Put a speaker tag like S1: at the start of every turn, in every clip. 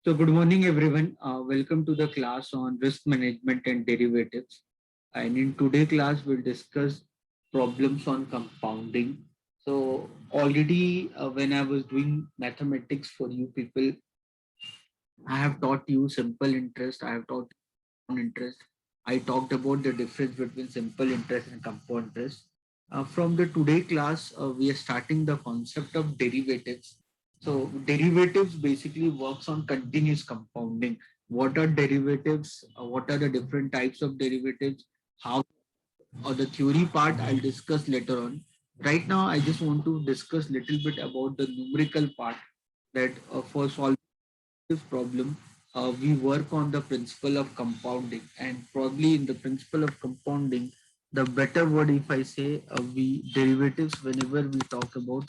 S1: So good morning, everyone. Welcome to the class on risk management and derivatives. And in today's class, we'll discuss problems on compounding. So already when I was doing mathematics for you people, I have taught you simple interest. I have taught compound interest. I talked about the difference between simple interest and compound interest. From the today class, we are starting the concept of derivatives. So derivatives basically works on continuous compounding. What are derivatives? What are the different types of derivatives? How or the theory part I'll discuss later on. Right now, I just want to discuss little bit about the numerical part that for solving this problem, we work on the principle of compounding, and probably in the principle of compounding, the better word if I say we derivatives whenever we talk about,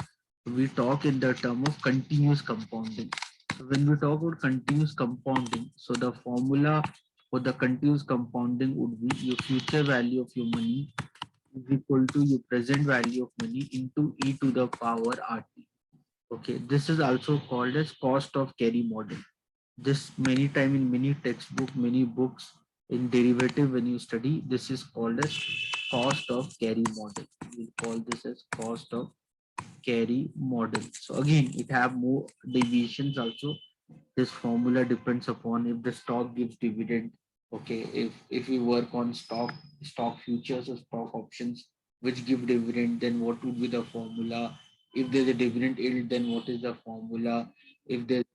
S1: we talk in the term of continuous compounding. So when we talk about continuous compounding, so the formula for the continuous compounding would be your future value of your money is equal to your present value of money into e to the power rt. Okay, this is also called as cost of carry model. This many time in many textbook, many books in derivative when you study, this is called as cost of carry model. We call this as cost of carry model. So again, it have more deviations also. This formula depends upon if the stock gives dividend. Okay, if we work on stock futures or stock options which give dividend, then what would be the formula? If there's a dividend yield, then what is the formula? If there's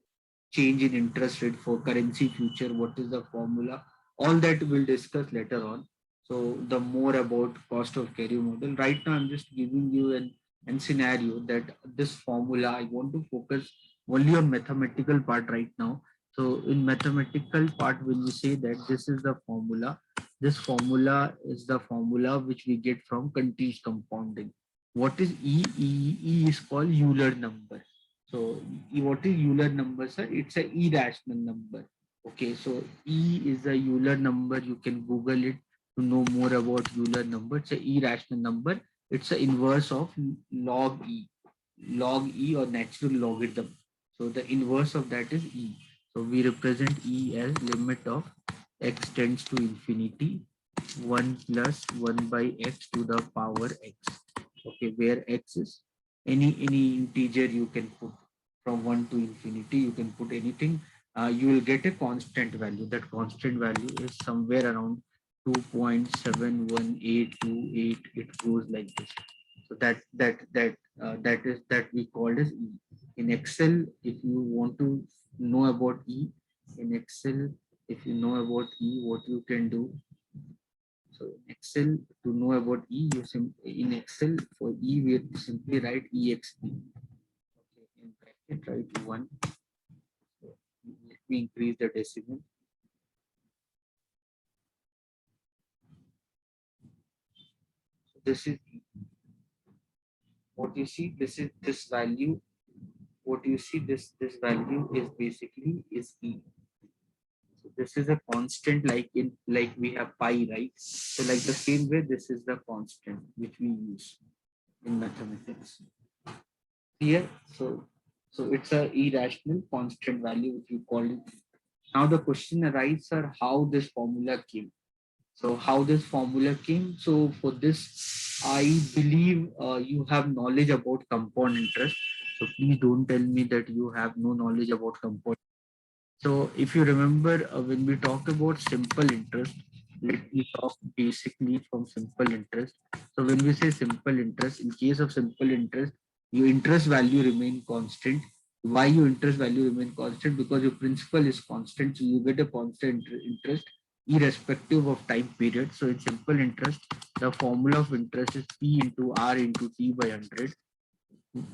S1: change in interest rate for currency future, what is the formula? All that we'll discuss later on. So the more about cost of carry model. Right now, I'm just giving you an scenario that this formula, I want to focus only on mathematical part right now. So in mathematical part, when we say that this is the formula, this formula is the formula which we get from continuous compounding. What is E? E is called Euler number. So what is Euler number, sir? It's a irrational number. Okay, so E is a Euler number. You can Google it to know more about Euler number. It's a irrational number. It's the inverse of log E or natural logarithm. So the inverse of that is E. So we represent E as limit of x tends to infinity 1 plus 1 by x to the power x. Okay, where x is any integer you can put from 1 to infinity, you can put anything. You will get a constant value. That constant value is somewhere around 2.71828. It goes like this. So that we called as E. In Excel, if you want to know about E, in Excel, if you know about E, what you can do. So in Excel, to know about E, in Excel for E, we simply write exp. Okay, in bracket write 1. So let me increase the decimal. So this is what you see. This is this value. What you see, this value is basically is E. So this is a constant, like we have pi, right? So like the same way, this is the constant which we use in mathematics. Here, so it's a irrational constant value which we call it. Now the question arises, sir, how this formula came. So how this formula came. So for this, I believe you have knowledge about compound interest. So please don't tell me that you have no knowledge about compound. So if you remember when we talk about simple interest, let me talk basically from simple interest. So when we say simple interest, in case of simple interest, your interest value remain constant. Why your interest value remain constant? Because your principal is constant, so you get a constant interest irrespective of time period. So in simple interest, the formula of interest is P into R into T by 100.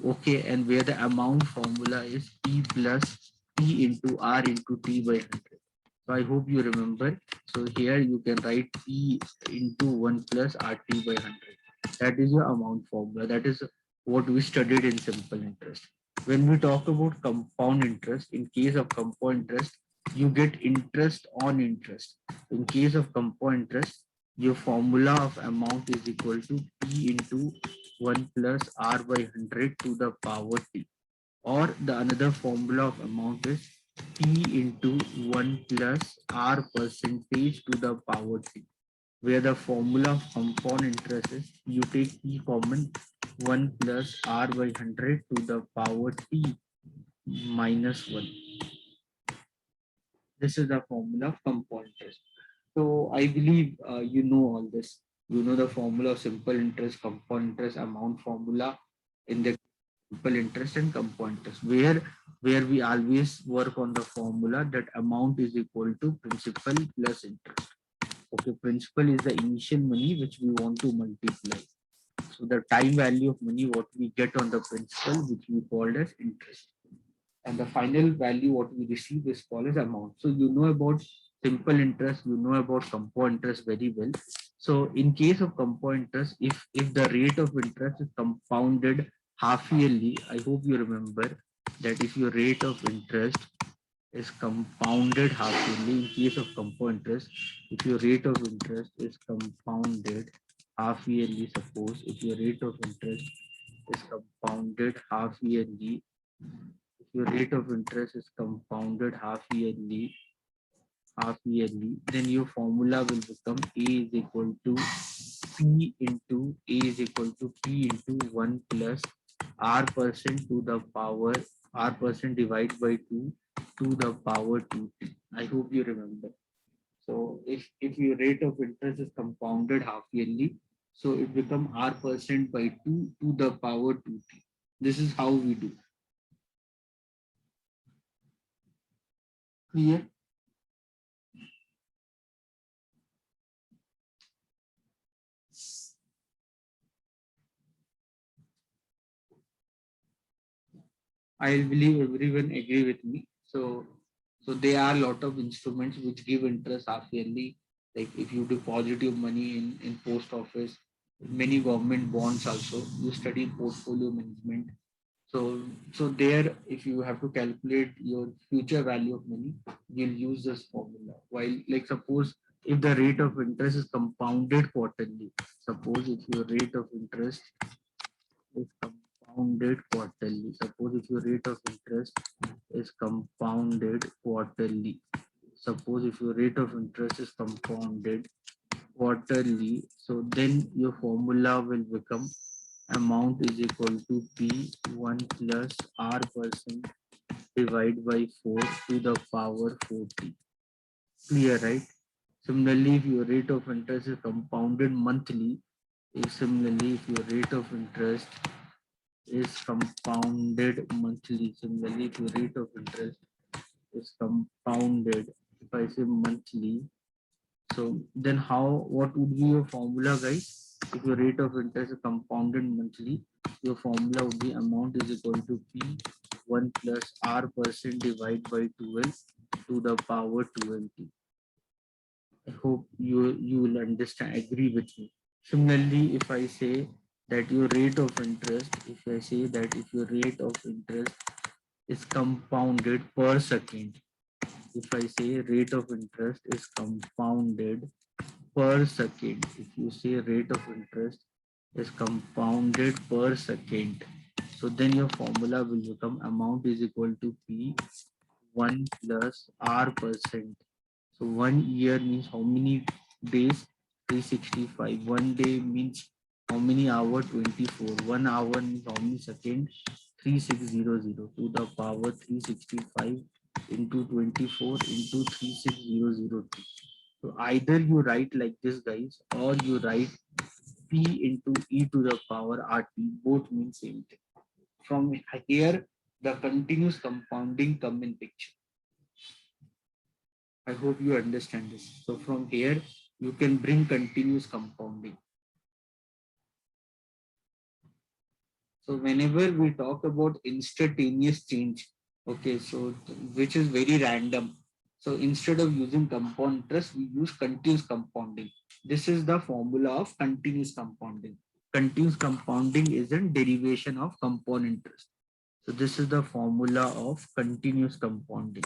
S1: Okay, and where the amount formula is P plus P into R into T by 100. So I hope you remember. So here you can write P into 1 plus RT by 100. That is your amount formula. That is what we studied in simple interest. When we talk about compound interest, in case of compound interest, you get interest on interest. In case of compound interest, your formula of amount is equal to P into 1 plus R by 100 to the power T. Or the another formula of amount is P into 1 plus R percentage to the power T, where the formula of compound interest is you take P common, 1 plus R by 100 to the power T minus 1. This is the formula of compound interest. So I believe you know all this. You know the formula of simple interest, compound interest, amount formula in the simple interest and compound interest, where we always work on the formula that amount is equal to principal plus interest. Okay, principal is the initial money which we want to multiply. So the time value of money what we get on the principal, which we called as interest, and the final value what we receive is called as amount. So you know about simple interest, you know about compound interest very well. So in case of compound interest, if the rate of interest is compounded half yearly, I hope you remember that if your rate of interest is compounded half yearly, in case of compound interest, if your rate of interest is compounded half yearly, suppose if your rate of interest is compounded half yearly, if your rate of interest is compounded half yearly, then your formula will become A is equal to P into A is equal to P into 1 plus R percent to the power R percent divided by 2 to the power 2t. I hope you remember. So if your rate of interest is compounded half yearly, so it become R percent by 2 to the power 2t. This is how we do. Clear? I believe everyone agree with me. So there are a lot of instruments which give interest half yearly. Like if you deposit your money in post office, many government bonds also. You study portfolio management. So there, if you have to calculate your future value of money, you'll use this formula. While like suppose if the rate of interest is compounded quarterly, suppose if your rate of interest is compounded quarterly. Suppose if your rate of interest is compounded quarterly. Suppose if your rate of interest is compounded quarterly, so then your formula will become amount is equal to P1 plus R percent divided by 4 to the power 40. Clear, right? Similarly, if your rate of interest is compounded monthly, if your rate of interest is compounded monthly. Similarly, if your rate of interest is compounded, if I say monthly, so then what would be your formula, guys? If your rate of interest is compounded monthly, your formula would be amount is equal to P1 plus R percent divided by 12 to the power 20. I hope you will understand, agree with me. Similarly, if I say that your rate of interest, if I say that if your rate of interest is compounded per second, if I say rate of interest is compounded per second, if you say rate of interest is compounded per second, so then your formula will become amount is equal to P1 plus R percent. So 1 year means how many days? 365. 1 day means how many hour? 24. 1 hour means how many seconds? 3600 to the power 365 into 24 into 36002. So either you write like this, guys, or you write P into e to the power RT. Both mean same thing. From here, the continuous compounding come in picture. I hope you understand this. So from here, you can bring continuous compounding. So whenever we talk about instantaneous change, okay, so which is very random. So instead of using compound interest, we use continuous compounding. This is the formula of continuous compounding. Continuous compounding is a derivation of compound interest. So this is the formula of continuous compounding.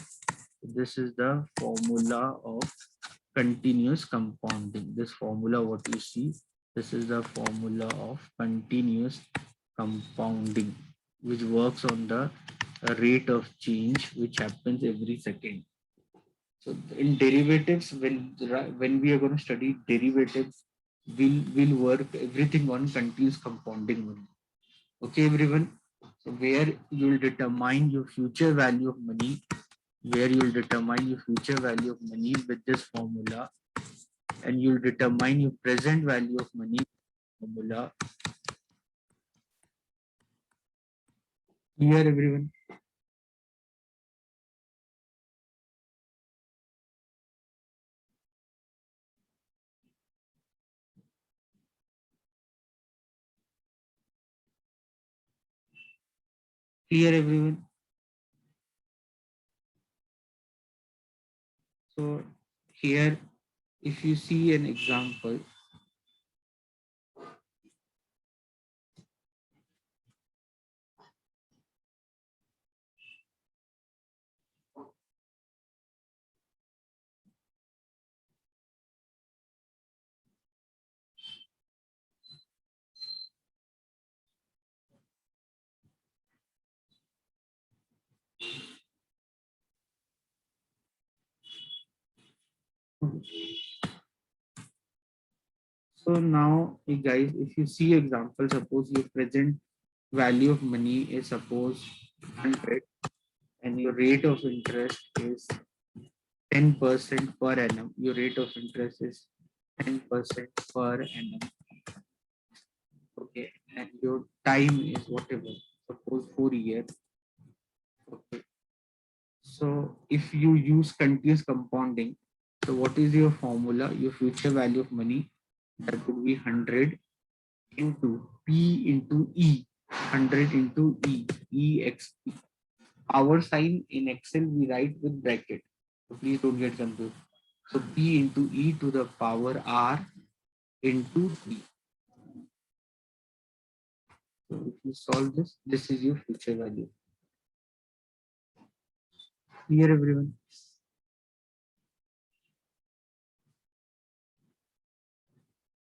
S1: This is the formula of continuous compounding. This formula, what you see, this is the formula of continuous compounding, which works on the a rate of change which happens every second. So in derivatives, when we are going to study derivatives, we'll work everything on continuous compounding only. Okay, everyone. So where you will determine your future value of money, where you will determine your future value of money with this formula, and you'll determine your present value of money formula. Here, everyone. Clear, everyone. So here, if you see an example, so now, guys, if you see example, suppose your present value of money is suppose 100 and your rate of interest is 10% per annum. Your rate of interest is 10% per annum. Okay, and your time is whatever, suppose 4 years. Okay, so if you use continuous compounding, so what is your formula? Your future value of money, that would be 100 into P into E, 100 into E, EXP. Our sign in Excel we write with bracket. So please don't get confused. So P into E to the power R into T. So if you solve this, this is your future value. Here, everyone.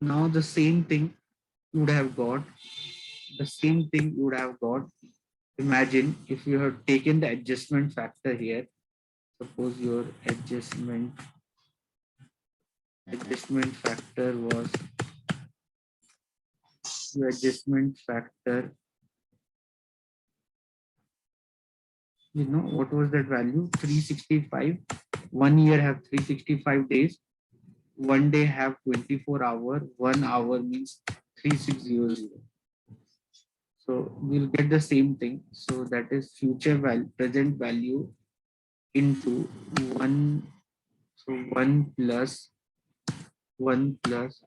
S1: Now the same thing you would have got. The same thing you would have got. Imagine if you have taken the adjustment factor here. Suppose your adjustment factor was your adjustment factor. You know what was that value? 365. 1 year have 365 days. 1 day have 24 hours. 1 hour means 3600. So we'll get the same thing. So that is future value, present value into 1. So 1 plus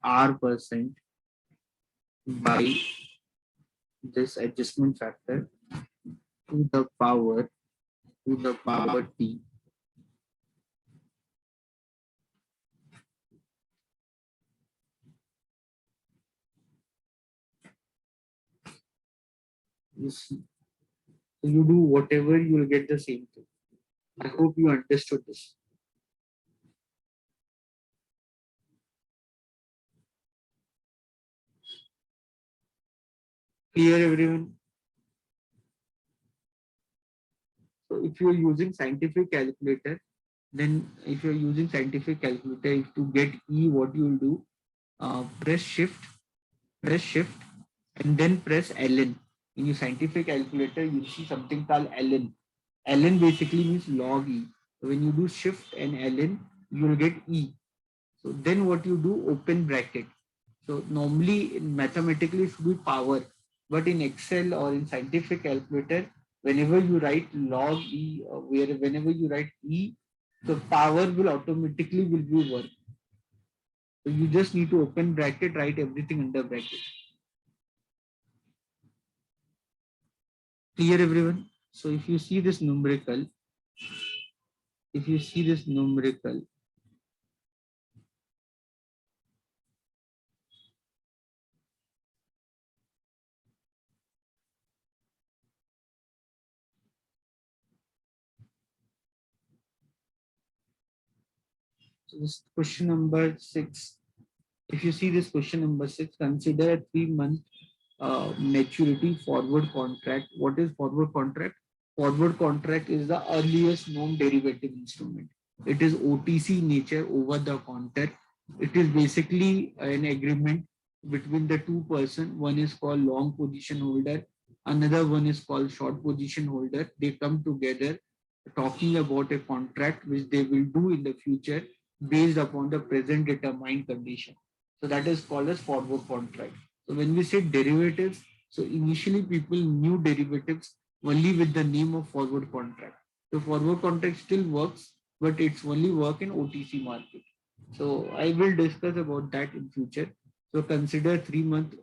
S1: R% by this adjustment factor to the power T. You see, so you do whatever, you will get the same thing. I hope you understood this. Clear, everyone? So if you're using scientific calculator, then if you're using scientific calculator, if to get E, what you will do, press shift, and then press ln. In your scientific calculator, you see something called ln. Ln basically means log E. So when you do shift and ln, you will get E. So then what you do, open bracket. So normally mathematically it should be power, but in Excel or in scientific calculator, whenever you write log E, or whenever you write E, the power will automatically will be work. So you just need to open bracket, write everything under bracket. Clear, everyone? So if you see this numerical, so this question number 6. If you see this question number 6, consider a 3-month maturity forward contract. What is forward contract? Forward contract is the earliest known derivative instrument. It is OTC nature, over the counter. It is basically an agreement between the two person. One is called long position holder, another one is called short position holder. They come together talking about a contract which they will do in the future based upon the present determined condition. So that is called as forward contract. So when we say derivatives, so initially people knew derivatives only with the name of forward contract. The forward contract still works, but it's only work in OTC market. So I will discuss about that in future. So consider 3 month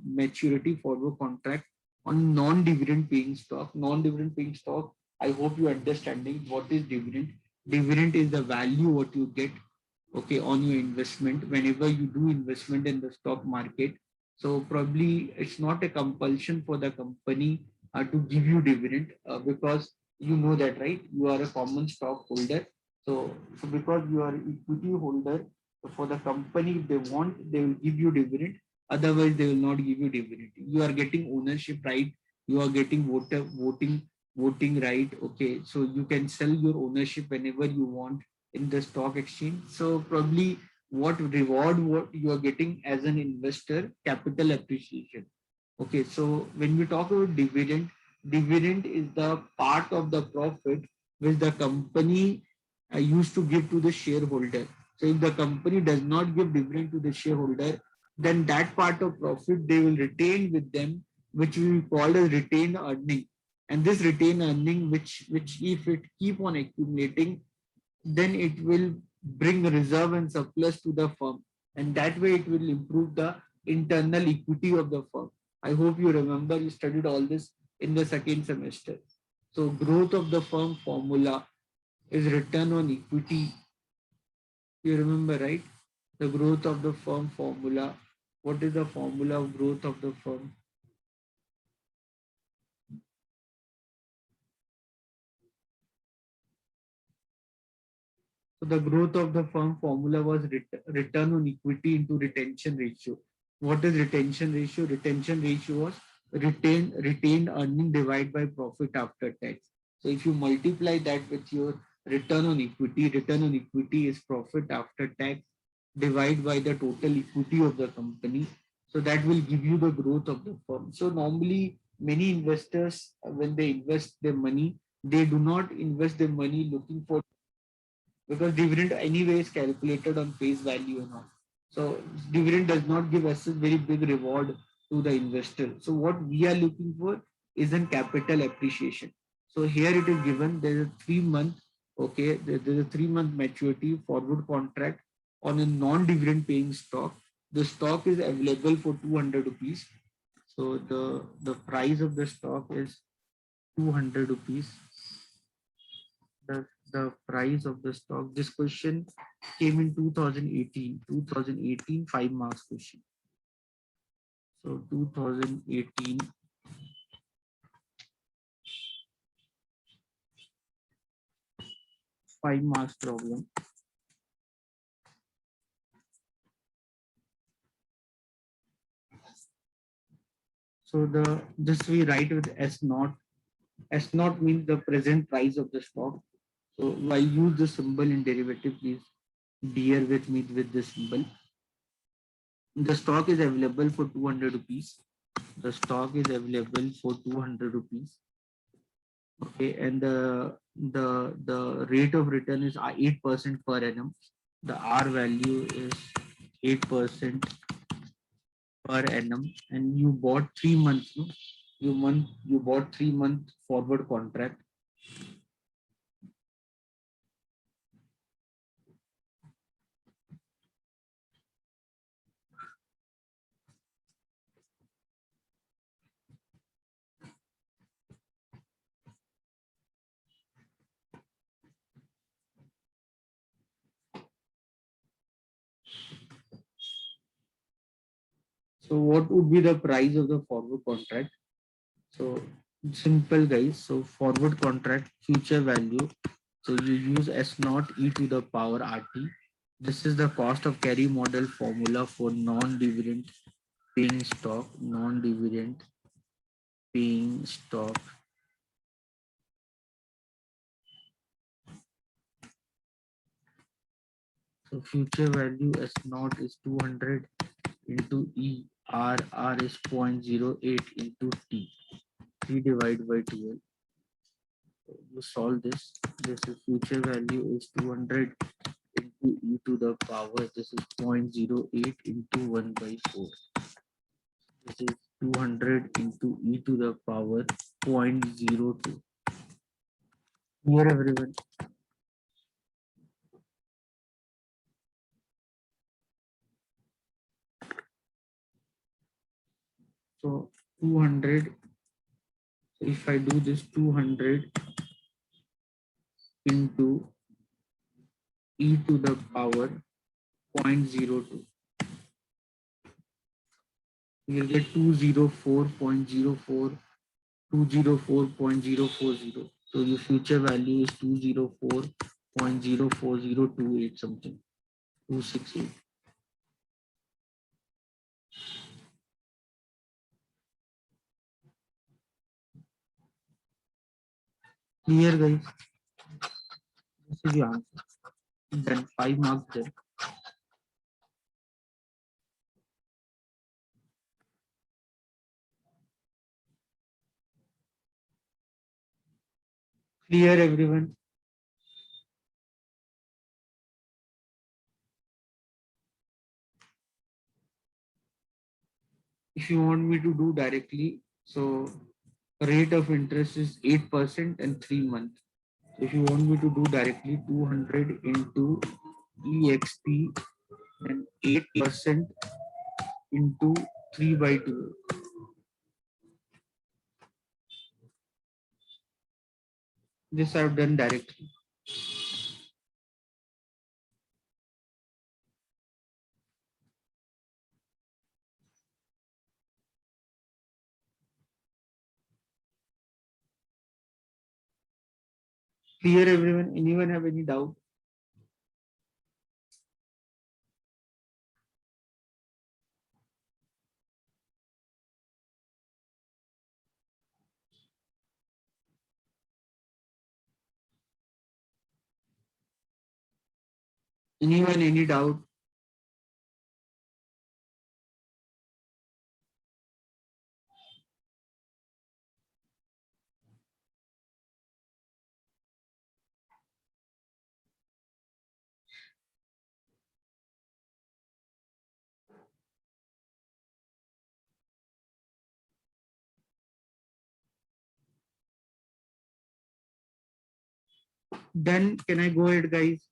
S1: maturity forward contract on non-dividend paying stock. Non-dividend paying stock, I hope you understanding what is dividend. Dividend is the value what you get, okay, on your investment whenever you do investment in the stock market. So probably it's not a compulsion for the company to give you dividend, because you know that, right? You are a common stockholder. So because you are equity holder, for the company, if they want, they will give you dividend. Otherwise, they will not give you dividend. You are getting ownership right. You are getting voting right. Okay, so you can sell your ownership whenever you want in the stock exchange. So probably what reward what you are getting as an investor, capital appreciation. Okay, so when we talk about dividend, dividend is the part of the profit which the company used to give to the shareholder. So if the company does not give dividend to the shareholder, then that part of profit they will retain with them, which we call as retained earning. And this retained earning, which if it keep on accumulating, then it will bring reserve and surplus to the firm. And that way it will improve the internal equity of the firm. I hope you remember you studied all this in the second semester. So growth of the firm formula is return on equity. You remember, right? The growth of the firm formula. What is the formula of growth of the firm? So the growth of the firm formula was return on equity into retention ratio. What is retention ratio? Retention ratio was retained earning divided by profit after tax. So if you multiply that with your return on equity is profit after tax divided by the total equity of the company. So that will give you the growth of the firm. So normally many investors, when they invest their money, they do not invest their money looking for, because dividend anyway is calculated on face value and all. So dividend does not give us a very big reward to the investor. So what we are looking for is in capital appreciation. So here it is given there is a 3 month, okay, there is a 3 month maturity forward contract on a non-dividend paying stock. The stock is available for 200 rupees. So the price of the stock is 200 rupees. The price of the stock. This question came in 2018. 2018 5 marks question. So 2018 5 marks problem. So this we write with S naught. S naught means the present price of the stock. So I use the symbol in derivative, please bear with me with this symbol. The stock is available for 200 rupees. The stock is available for 200 rupees. Okay, and the rate of return is 8% per annum. The R value is 8% per annum, and you bought 3 months. No? You bought 3 month forward contract. So what would be the price of the forward contract? So simple guys. So forward contract future value. So you use S naught e to the power RT. This is the cost of carry model formula for non-dividend paying stock, non-dividend paying stock. So future value S naught is 200 into E. R is 0.08 into T. 3 divided by 12. So you solve this. This is future value is 200 into E to the power. This is 0.08 into 1 by 4. This is 200 into E to the power 0.02. Here everyone. So 200. So if I do this 200 into E to the power 0.02, you'll get 204.04, 204.040. So your future value is 204.04028 something, 268. Clear guys? This is your answer. Then 5 marks there. Clear everyone? If you want me to do directly, so rate of interest is 8% and 3 months. If you want me to do directly, 200 into EXP and 8% into 3 by 2. This I've done directly. Clear everyone? Anyone have any doubt? Anyone, any doubt? Then can I go ahead, guys?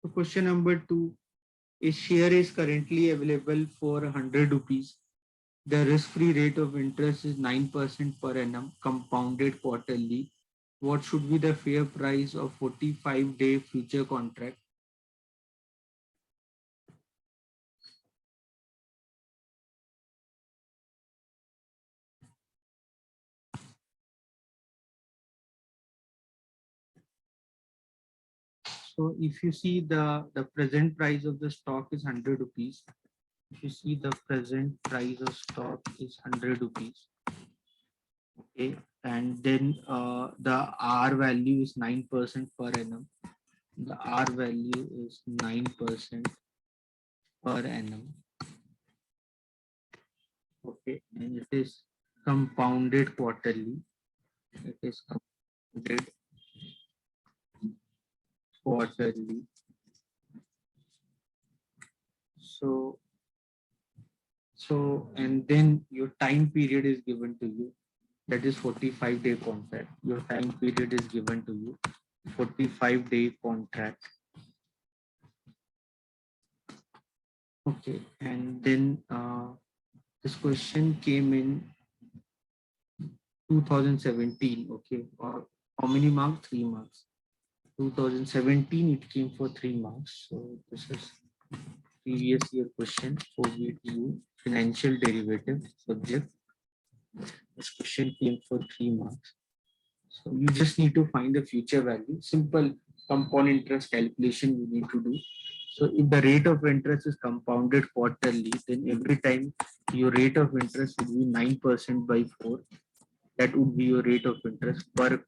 S1: So question number 2, a share is currently available for 100 rupees. The risk-free rate of interest is 9% per annum, compounded quarterly. What should be the fair price of 45-day future contract? So if you see the present price of the stock is 100 rupees. If you see the present price of stock is 100 rupees. Okay. And then the R value is 9% per annum. The R value is 9% per annum. Okay, and it is compounded quarterly. It is compounded quarterly. So, and then your time period is given to you. That is 45-day contract. Your time period is given to you. 45-day contract. Okay, and then this question came in 2017. Okay, or how many marks? 3 marks. 2017, it came for 3 marks. So this is previous year question for VTU financial derivative subject. This question came for 3 marks. So you just need to find the future value. Simple compound interest calculation you need to do. So if the rate of interest is compounded quarterly, then every time your rate of interest will be 9% by 4. That would be your rate of interest per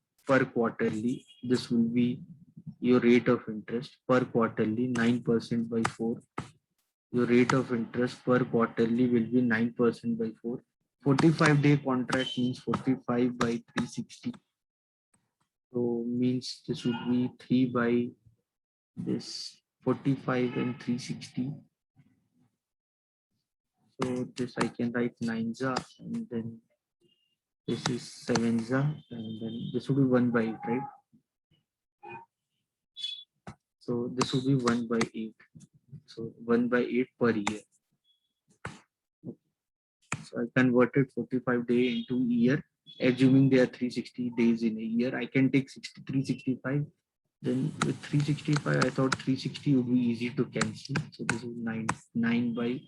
S1: quarterly. This will be your rate of interest per quarterly, 9% by 4. Your rate of interest per quarterly will be 9% by 4. 45-day contract means 45 by 360. So means this would be 3 by this 45 and 360. So this I can write 9 za, and then this is 7 za, and then this would be 1 by 8, right? So this would be 1 by 8. So 1 by 8 per year. So I converted 45 day into year, assuming there are 360 days in a year. I can take 365. Then with 365, I thought 360 would be easy to cancel. So this is 9 by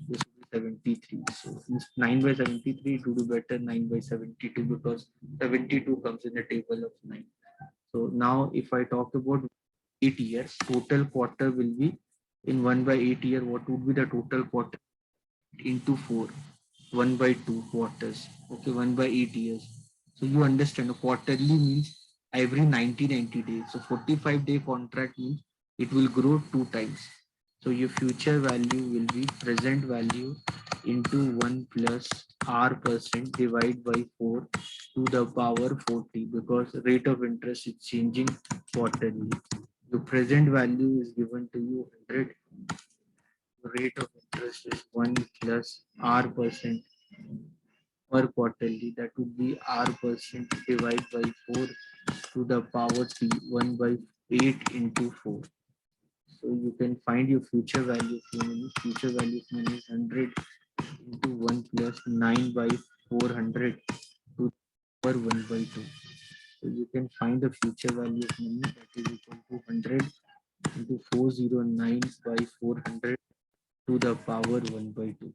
S1: this would be 73. So 9 by 73, it would be better 9 by 72 because 72 comes in the table of 9. So now if I talk about 8 years, total quarter will be in 1 by 8 year. What would be the total quarter into 4? 1 by 2 quarters. Okay, 1 by 8 years. So you understand, a quarterly means every 90 days. So 45-day contract means it will grow 2 times. So your future value will be present value into 1 plus r% divided by 4 to the power 40, because rate of interest is changing quarterly. The present value is given to you 100. The rate of interest is 1 plus r% per quarterly. That would be r% divided by 4 to the power 3, 1 by 8 into 4. So you can find your future value of money. Future value of money is 100 into 1 plus 9 by 400 to per 1 by 2. So you can find the future value of money, that is equal to 100 into 409 by 400 to the power 1 by 2.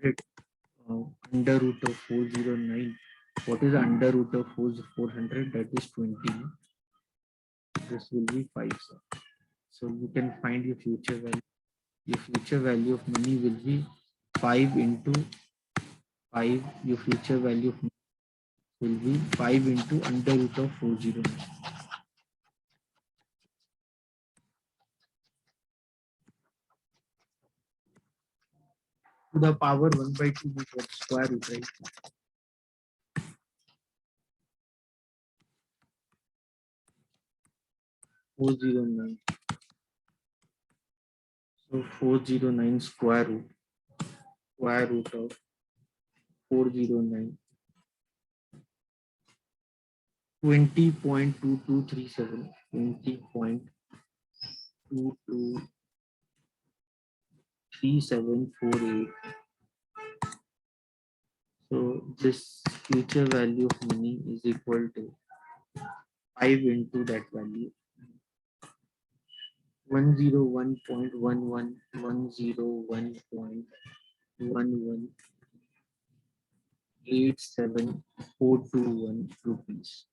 S1: 100 under root of 409. What is the under root of 400? That is 20. This will be 5. So you can find your future value. Your future value of money will be 5 into 5. Your future value of money will be 5 into under root of 409. To the power 1 by 2 is what? Square root, right? Four zero nine. So 409 square root of 409. 20.2237. 20.223748. So this future value of money is equal to 5 into that value. 101.11, 101.1187,421 rupees.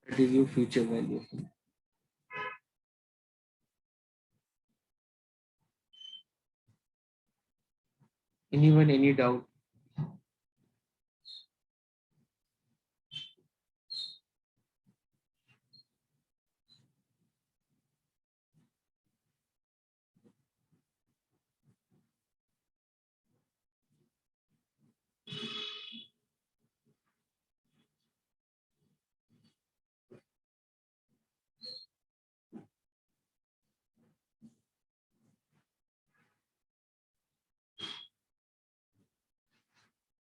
S1: That is your future value. Anyone, any doubt?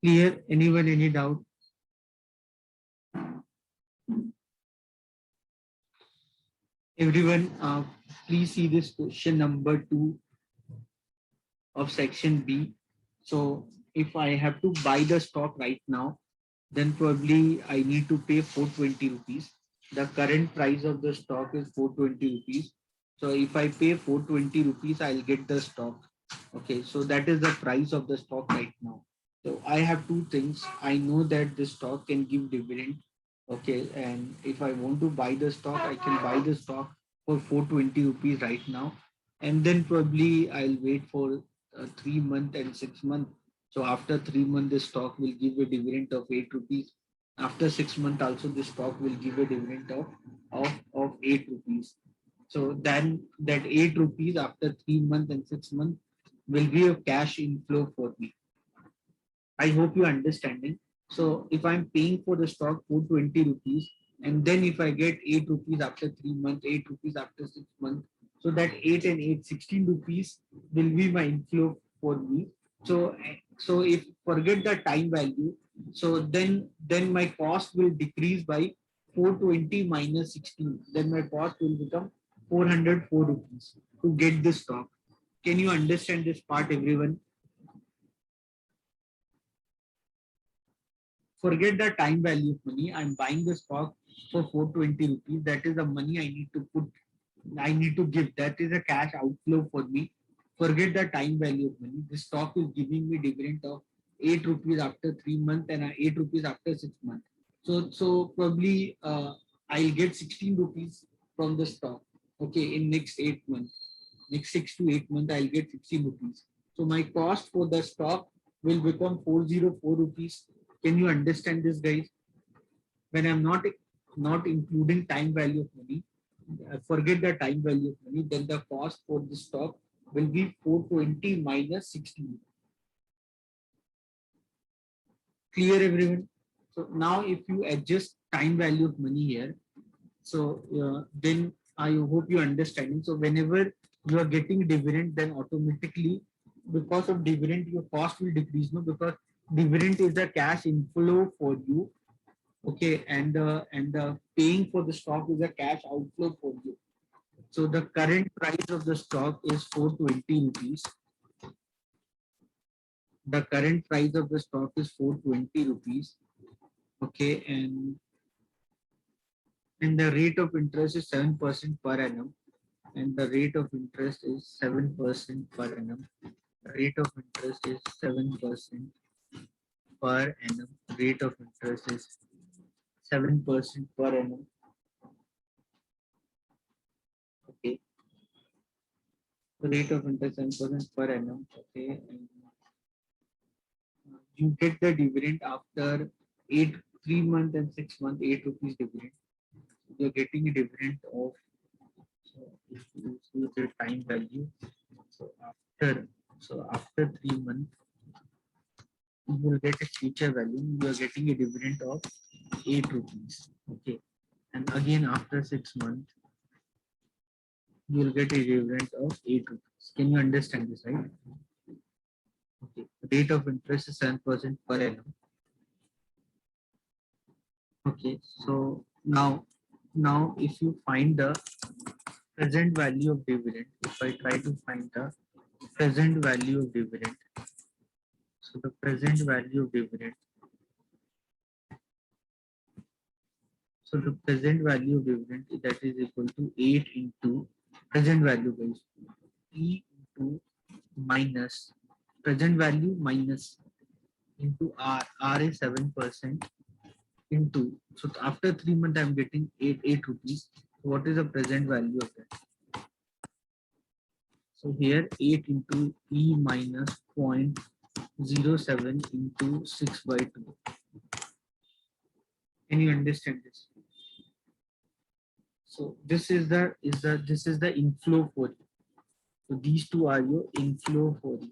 S1: Clear? Anyone, any doubt? Everyone, please see this question number 2 of section B. So if I have to buy the stock right now, then probably I need to pay 420 rupees. The current price of the stock is 420 rupees. So if I pay 420 rupees, I'll get the stock. Okay, so that is the price of the stock right now. So I have two things. I know that the stock can give dividend. Okay, and if I want to buy the stock, I can buy the stock for 420 rupees right now. And then probably I'll wait for 3 months and 6 months. So after 3 months, the stock will give a dividend of 8 rupees. After 6 months, also the stock will give a dividend of 8 rupees. So then that 8 rupees after 3 months and 6 months will be a cash inflow for me. I hope you're understanding. So if I'm paying for the stock 420 rupees, and then if I get 8 rupees after 3 months, 8 rupees after 6 months, so that 8 and 8, 16 rupees will be my inflow for me. So if forget the time value, so then my cost will decrease by 420 minus 16. Then my cost will become 404 rupees to get the stock. Can you understand this part, everyone? Forget the time value of money. I'm buying the stock for 420 rupees. That is the money I need to put, I need to give. That is a cash outflow for me. Forget the time value of money. The stock is giving me dividend of 8 rupees after 3 months and 8 rupees after 6 months. So probably I'll get 16 rupees from the stock. Okay, in next 8 months, next 6 to 8 months, I'll get 16 rupees. So my cost for the stock will become 404 rupees. Can you understand this, guys? When I'm not including time value of money, forget the time value of money, then the cost for the stock will be 420 minus 16. Clear, everyone? So now if you adjust time value of money here, so then I hope you understanding. So whenever you are getting dividend, then automatically because of dividend, your cost will decrease. No, because dividend is a cash inflow for you. Okay, and paying for the stock is a cash outflow for you. So the current price of the stock is 420 rupees. The current price of the stock is 420 rupees. Okay, and the rate of interest is 7% per annum. And the rate of interest is 7% per annum. The rate of interest is 7% per annum. Rate of interest is 7% per annum. Okay. The rate of interest 7% per annum. Okay. And you get the dividend after 3 months and 6 months, 8 rupees dividend. You're getting a dividend of, so if you see the time value, so after 3 months, you will get a future value. You are getting a dividend of 8 rupees. Okay. And again, after 6 months, you will get a dividend of 8 rupees. Can you understand this, right? Okay. The rate of interest is 7% per annum. Okay. So now if you find the present value of dividend, if I try to find the present value of dividend, so the present value of dividend, so the present value of dividend that is equal to 8 into present value guys, E into minus present value minus into R is 7% into, so after 3 months I'm getting 8 rupees. So what is the present value of that? So here 8 into E minus 0.07 into 6 by 2. Can you understand this? So this is the inflow for you. So these two are your inflow for you.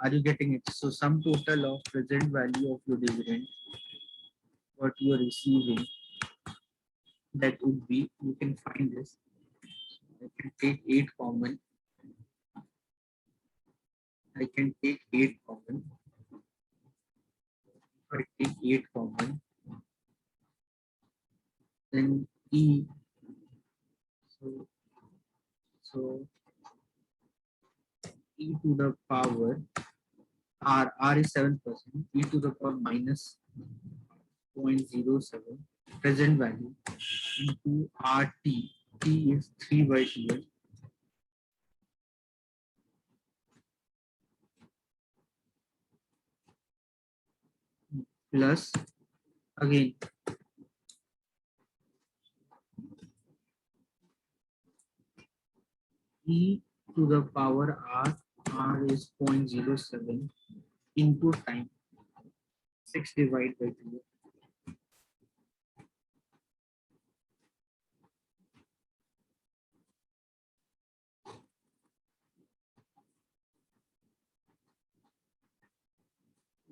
S1: Are you getting it? So sum total of present value of your dividend, what you are receiving, that would be, you can find this. I can take 8 common. I can take 8 common. I take 8 common, then E. So E to the power R is 7%, E to the power minus 0.07 present value into RT. T is 3 by 12 plus again E to the power R is 0.07 into time, 6 divided by 2.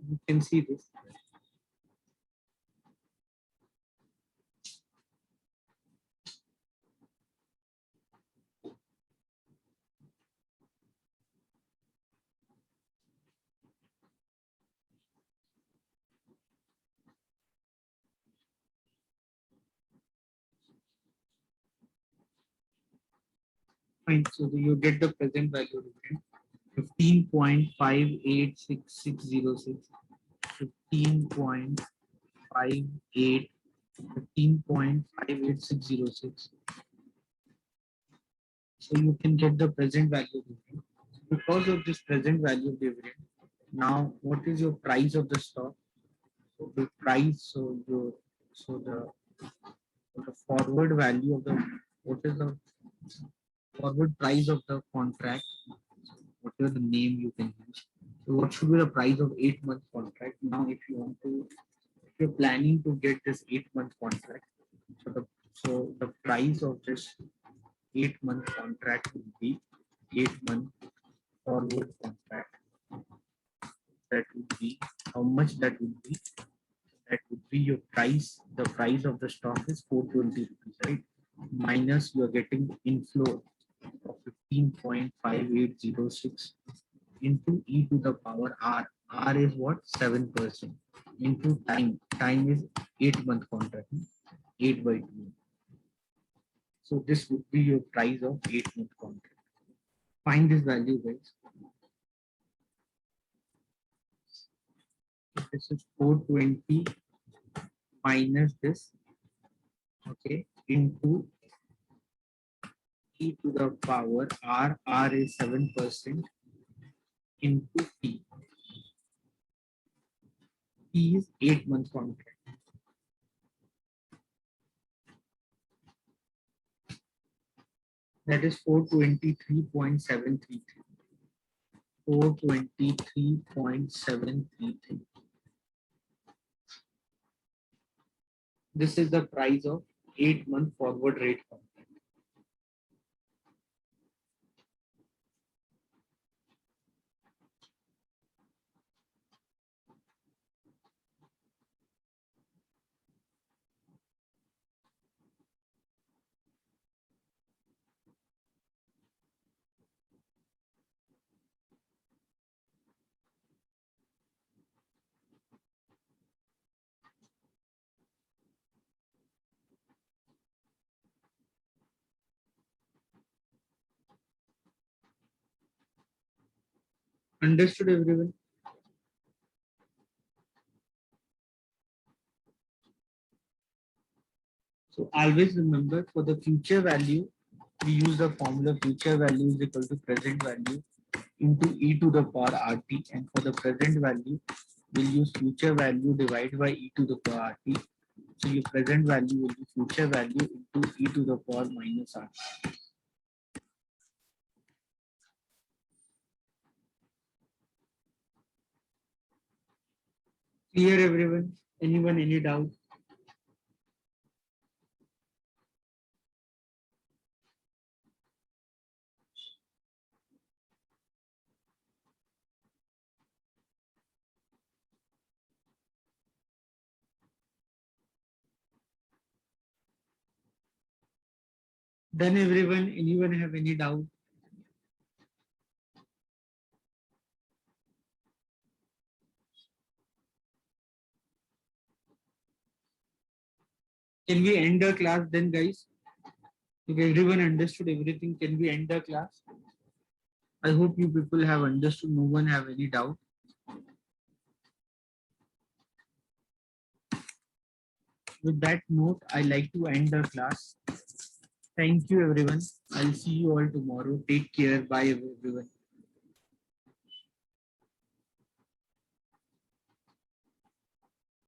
S1: You can see this. Fine. So you get the present value dividend 15.586606, 15.58, 15.58606. So you can get the present value dividend. Because of this present value dividend, now what is your price of the stock? So the price, so the forward value of the, what is the forward price of the contract, whatever the name you can use. So what should be the price of 8-month contract? Now, if you're planning to get this 8-month contract, so the price of this 8-month contract would be 8-month forward contract. That would be how much that would be. That would be your price. The price of the stock is 420 rupees, right? Minus you are getting inflow of 15.5806 into E to the power R. R is what? 7% into time. Time is 8-month contract, 8 by 2. So this would be your price of 8-month contract. Find this value, guys. This is 420 minus this, okay, into E to the power R. R is 7% into T. T is 8-month contract. That is 423.733. 423.733. This is the price of 8-month forward rate contract. Understood, everyone? So always remember, for the future value, we use the formula future value is equal to present value into E to the power RT, and for the present value, we'll use future value divided by E to the power RT. So your present value will be future value into E to the power minus RT. Clear, everyone? Anyone, any doubt? Then everyone, anyone have any doubt? Can we end the class then, guys? If everyone understood everything, can we end the class? I hope you people have understood. No one have any doubt. With that note, I like to end the class. Thank you, everyone. I'll see you all tomorrow. Take care. Bye, everyone.